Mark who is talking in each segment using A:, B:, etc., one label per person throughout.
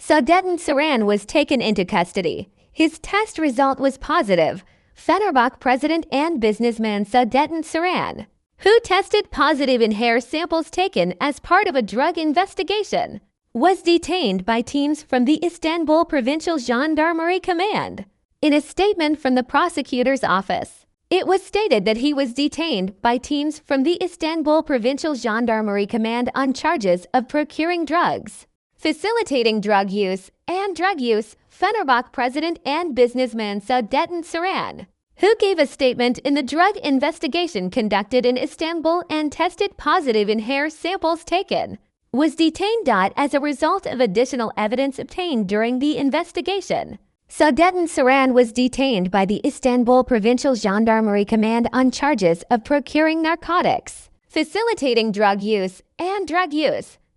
A: Sadettin Saran was taken into custody. His test result was positive. Fenerbahçe President and businessman Sadettin Saran, who tested positive in hair samples taken as part of a drug investigation, was detained by teams from the Istanbul Provincial Gendarmerie Command. In a statement from the prosecutor's office, it was stated that he was detained by teams from the Istanbul Provincial Gendarmerie Command on charges of procuring drugs, facilitating drug use, Fenerbahçe President and businessman Sadettin Saran, who gave a statement in the drug investigation conducted in Istanbul and tested positive in hair samples taken, was detained as a result of additional evidence obtained during the investigation. Sadettin Saran was detained by the Istanbul Provincial Gendarmerie Command on charges of procuring narcotics, facilitating drug use,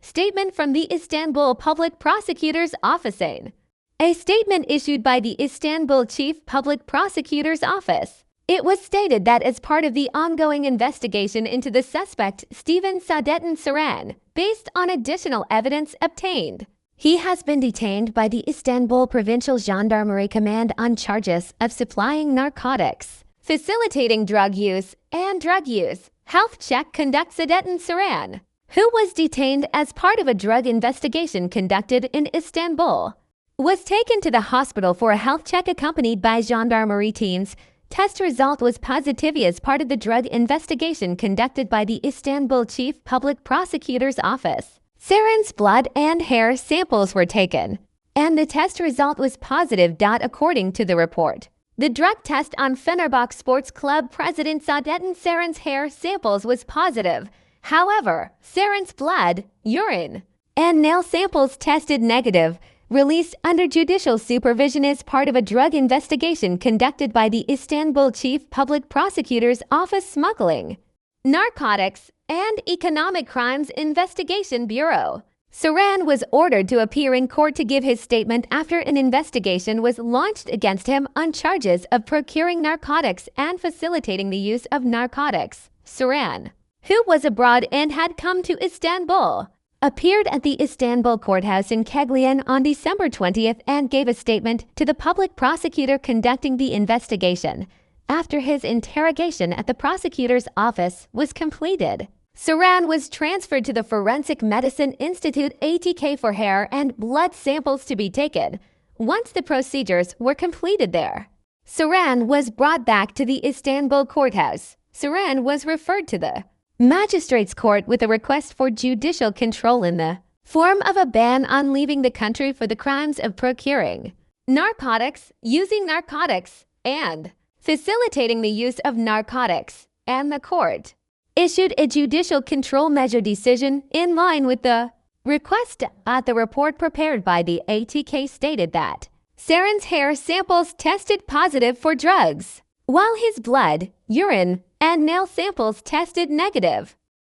A: Statement from the Istanbul Public Prosecutor's Office. A statement issued by the Istanbul Chief Public Prosecutor's Office. It was stated that as part of the ongoing investigation into the suspect Stephen Sadettin Saran, based on additional evidence obtained, he has been detained by the Istanbul Provincial Gendarmerie Command on charges of supplying narcotics, facilitating drug use, Health check conduct. Sadettin Saran, who was detained as part of a drug investigation conducted in Istanbul, was taken to the hospital for a health check accompanied by gendarmerie teams. Test result was positive as part of the drug investigation conducted by the Istanbul Chief Public Prosecutor's Office. Saran's blood and hair samples were taken, and the test result was positive. According to the report, the drug test on Fenerbahçe Sports Club President Sadettin Saran's hair samples was positive. However, Saran's blood, urine, and nail samples tested negative, released under judicial supervision as part of a drug investigation conducted by the Istanbul Chief Public Prosecutor's Office Smuggling, Narcotics, and Economic Crimes Investigation Bureau. Saran was ordered to appear in court to give his statement after an investigation was launched against him on charges of procuring narcotics and facilitating the use of narcotics. Saran, who was abroad and had come to Istanbul, appeared at the Istanbul courthouse in Keglian on December 20th and gave a statement to the public prosecutor conducting the investigation after his interrogation at the prosecutor's office was completed. Saran was transferred to the Forensic Medicine Institute ATK for hair and blood samples to be taken once the procedures were completed there. Saran was brought back to the Istanbul courthouse. Saran was referred to the Magistrates Court with a request for judicial control in the form of a ban on leaving the country for the crimes of procuring narcotics, using narcotics, and facilitating the use of narcotics, and the court issued a judicial control measure decision in line with the request. The report prepared by the ATK stated that Saran's hair samples tested positive for drugs, while his blood, urine, and nail samples tested negative.